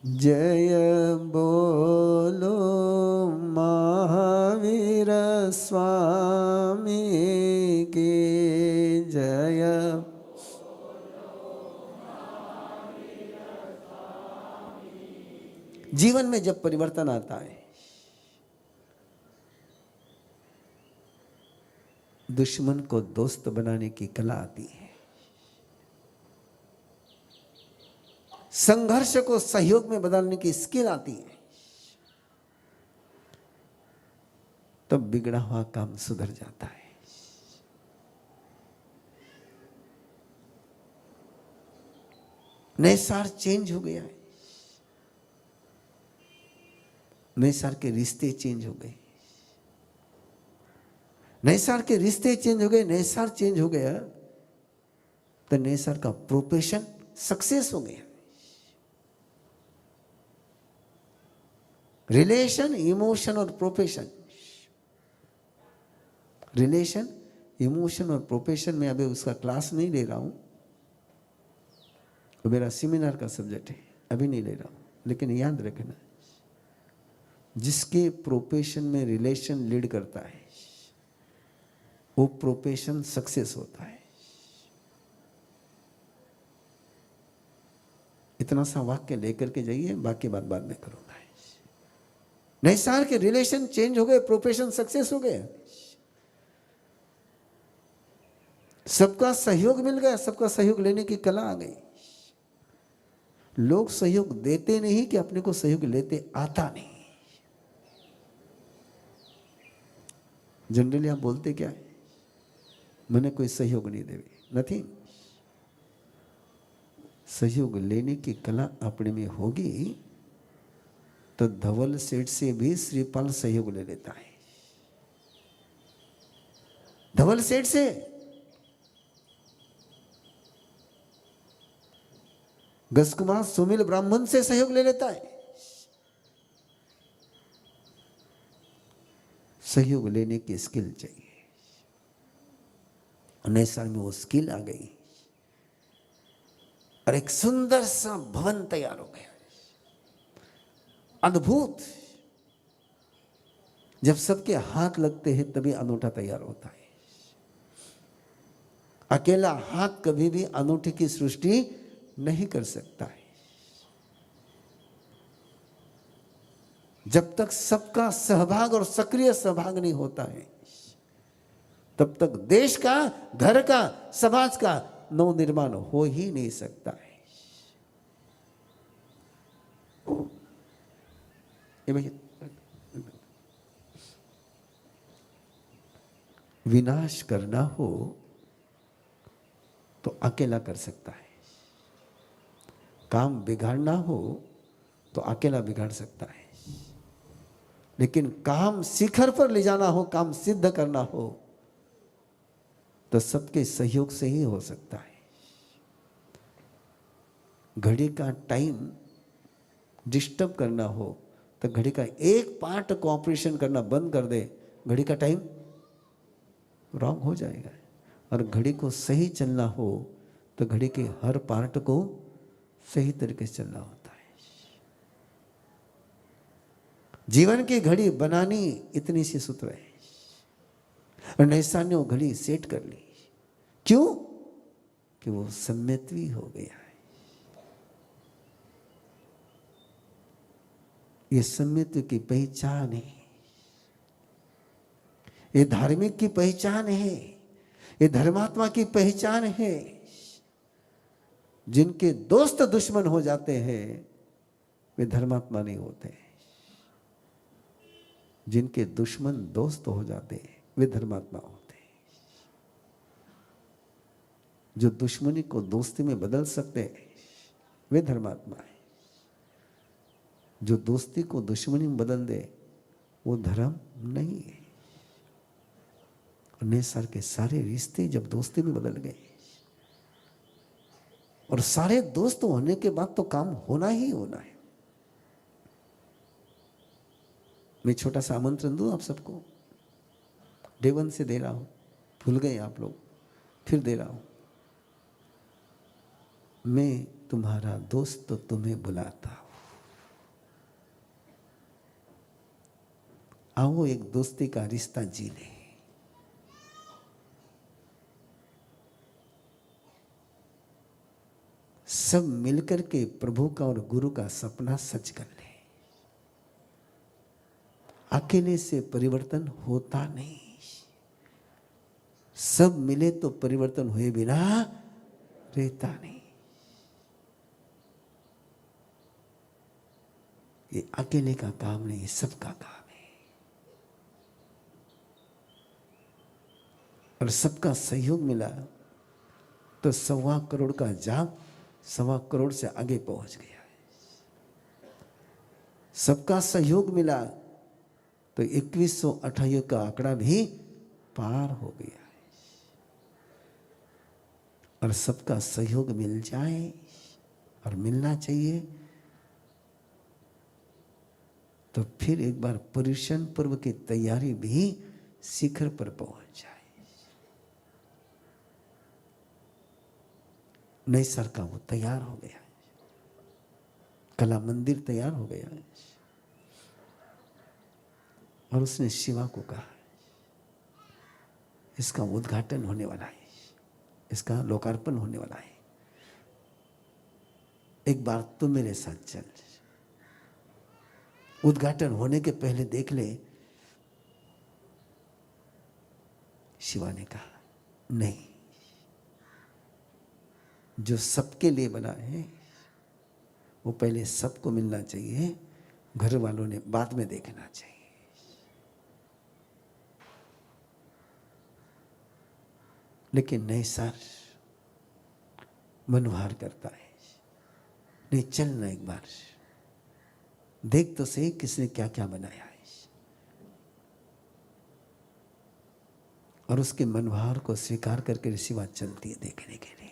जय बोलो महावीर स्वामी की जय। जीवन में जब परिवर्तन आता है, दुश्मन को दोस्त बनाने की कला आती है, संघर्ष को सहयोग में बदलने की स्किल आती है, तब बिगड़ा हुआ काम सुधर जाता है। नए सार चेंज हो गया है, नए सार के रिश्ते चेंज हो गए, नए सार के रिश्ते चेंज हो गए, नए सार चेंज हो गया तो नए सार का प्रोफेशन सक्सेस हो गया। रिलेशन, इमोशन और प्रोफेशन, रिलेशन, इमोशन और प्रोफेशन में अभी उसका क्लास नहीं ले रहा हूं, वो मेरा सेमिनार का सब्जेक्ट है, अभी नहीं ले रहा हूं। लेकिन याद रखना, जिसके प्रोफेशन में रिलेशन लीड करता है वो प्रोफेशन सक्सेस होता है। इतना सा वाक्य लेकर के जाइए, बाकी बात बाद में करूंगा। नए साल के रिलेशन चेंज हो गए, प्रोफेशन सक्सेस हो गए, सबका सहयोग मिल गया, सबका सहयोग लेने की कला आ गई। लोग सहयोग देते नहीं कि अपने को सहयोग लेते आता नहीं। जनरली आप बोलते क्या है, मैंने कोई सहयोग नहीं देवे, नथिंग। सहयोग लेने की कला अपने में होगी तो धवल सेठ से भी श्रीपाल सहयोग ले लेता है। धवल सेठ से गसकुमार सुमिल ब्राह्मण से सहयोग ले लेता है। सहयोग लेने की स्किल चाहिए, नए साल में वो स्किल आ गई और एक सुंदर सा भवन तैयार हो गया, अद्भुत। जब सबके हाथ लगते हैं तभी अनूठा तैयार होता है। अकेला हाथ कभी भी अनूठे की सृष्टि नहीं कर सकता है। जब तक सबका सहभाग और सक्रिय सहभाग नहीं होता है, तब तक देश का, घर का, समाज का नव निर्माण हो ही नहीं सकता है। ये भैया, विनाश करना हो तो अकेला कर सकता है, काम बिगाड़ना हो तो अकेला बिगाड़ सकता है, लेकिन काम शिखर पर ले जाना हो, काम सिद्ध करना हो तो सबके सहयोग से ही हो सकता है। घड़ी का टाइम डिस्टर्ब करना हो तो घड़ी का एक पार्ट कोऑपरेशन करना बंद कर दे, घड़ी का टाइम रॉन्ग हो जाएगा। और घड़ी को सही चलना हो तो घड़ी के हर पार्ट को सही तरीके से चलना होता है। जीवन की घड़ी बनानी इतनी सी सूत्र है, और नैसा ने वो घड़ी सेट कर ली। क्यों? कि वो सम्यत्वी हो गया है। ये सम्यत्व की पहचान है, ये धार्मिक की पहचान है, ये धर्मात्मा की पहचान है। जिनके दोस्त दुश्मन हो जाते हैं वे धर्मात्मा नहीं होते, जिनके दुश्मन दोस्त हो जाते हैं वे धर्मात्मा होते हैं। जो दुश्मनी को दोस्ती में बदल सकते हैं वे धर्मात्मा है, जो दोस्ती को दुश्मनी में बदल दे वो धर्म नहीं है। नए साल के सारे रिश्ते जब दोस्ती में बदल गए, और सारे दोस्त होने के बाद तो काम होना ही होना है। मैं छोटा सा आमंत्रण दूं आप सबको, डे 1 से दे रहा हूं, भूल गए आप लोग, फिर दे रहा हूं। मैं तुम्हारा दोस्त तो तुम्हें बुलाता हूं। आओ एक दोस्ती का रिश्ता जी ले। सब मिलकर के प्रभु का और गुरु का सपना सच कर ले। अकेले से परिवर्तन होता नहीं, सब मिले तो परिवर्तन हुए बिना रहता नहीं। ये अकेले का काम नहीं, सबका काम है। और सबका सहयोग मिला तो 1.25 करोड़ का जाप 1.25 करोड़ से आगे पहुंच गया है। सबका सहयोग मिला तो 2128 का आंकड़ा भी पार हो गया है। और सबका सहयोग मिल जाए और मिलना चाहिए तो फिर एक बार पर्युषण पर्व की तैयारी भी शिखर पर पहुंच जाए। नई सर का वो तैयार हो गया है, कला मंदिर तैयार हो गया है। और उसने शिवा को कहा इसका उद्घाटन होने वाला है, इसका लोकार्पण होने वाला है, एक बार तू मेरे साथ चल। उद्घाटन होने के पहले देख ले। शिवा ने कहा नहीं, जो सबके लिए बना है वो पहले सबको मिलना चाहिए, घर वालों ने बाद में देखना चाहिए। लेकिन नहीं सर, मनोहार करता है, नहीं चलना एक बार देख तो सही किसने क्या क्या बनाया है। और उसके मनोहार को स्वीकार करके शिवा चलती है देखने के लिए।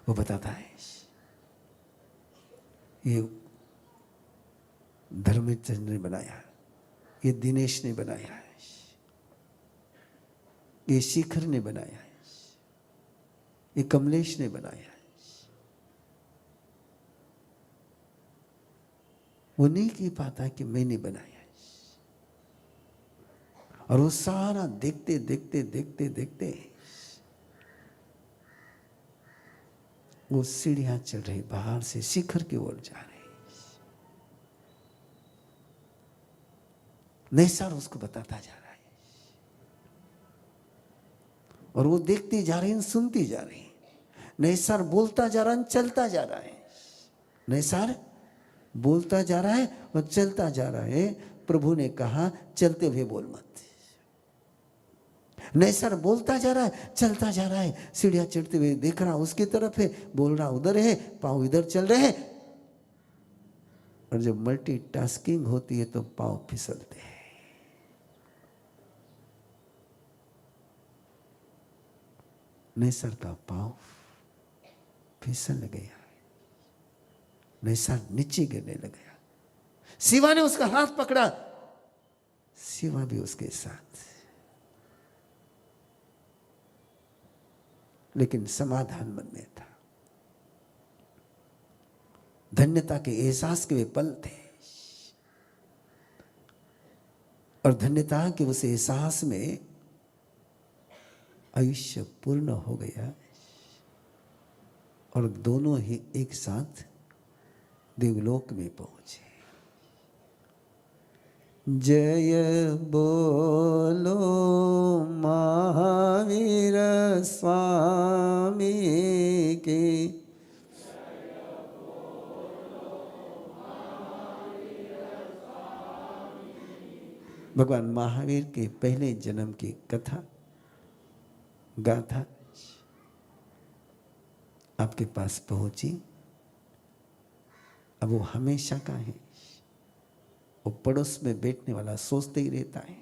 वो बताता है ये धर्मेंद्र ने बनाया, ये दिनेश ने बनाया है, ये शिखर ने बनाया है, ये कमलेश ने बनाया है। वो नहीं कह पाता कि मैंने बनाया है। और वो सारा देखते देखते देखते देखते वो सीढ़ियां चढ़ रही, बाहर से शिखर की ओर जा रही। नैसार उसको बताता जा रहा है और वो देखती जा रही, सुनती जा रही। नैसार बोलता जा रहा है, चलता जा रहा है। नैसार बोलता जा रहा है और चलता जा रहा है। प्रभु ने कहा चलते हुए बोल मत। नैसर बोलता जा रहा है, चलता जा रहा है, सीढ़ियां चढ़ते हुए देख रहा उसकी तरफ है, बोल रहा उधर है, पांव इधर चल रहे हैं। और जब मल्टीटास्किंग होती है तो पांव फिसलते हैं। नैसर का पांव फिसल गया, नैसर नीचे गिरने लगा। शिवा ने उसका हाथ पकड़ा, शिवा भी उसके साथ। लेकिन समाधान मन में था। धन्यता के एहसास के वे पल थे और धन्यता के उस एहसास में आयुष्य पूर्ण हो गया और दोनों ही एक साथ देवलोक में पहुंचे। जय बोलो महावीर स्वामी की। भगवान महावीर के पहले जन्म की कथा गाथा आपके पास पहुंची। अब वो हमेशा का है। वो पड़ोस में बैठने वाला सोचते ही रहता है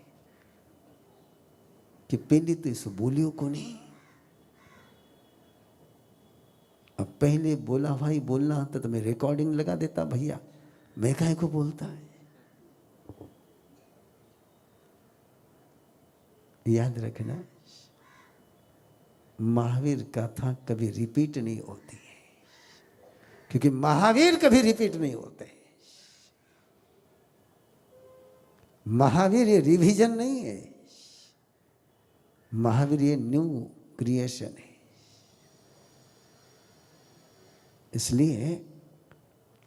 कि पहले तो इस बोलियों को नहीं, अब पहले बोला भाई, बोलना आता तो मैं रिकॉर्डिंग लगा देता भैया, मैं काहे को बोलता है। याद रखना, महावीर कथा कभी रिपीट नहीं होती है, क्योंकि महावीर कभी रिपीट नहीं होते। महावीर ये रिवीजन नहीं है, महावीर ये न्यू क्रिएशन है। इसलिए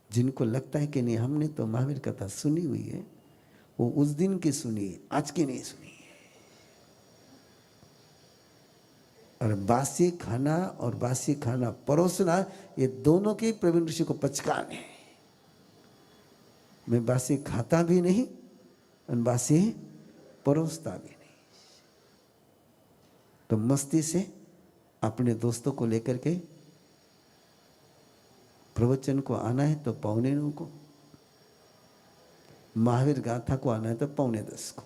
जिनको लगता है कि नहीं हमने तो महावीर कथा सुनी हुई है, वो उस दिन की सुनी है, आज की नहीं सुनी है। और बासी खाना और बासी खाना परोसना, ये दोनों की प्रवीण ऋषि को पचकान है। मैं बासी खाता भी नहीं और बासी परोसता भी नहीं। तो मस्ती से अपने दोस्तों को लेकर के प्रवचन को आना है तो 9:45 को, महावीर गाथा को आना है तो 9:45 को।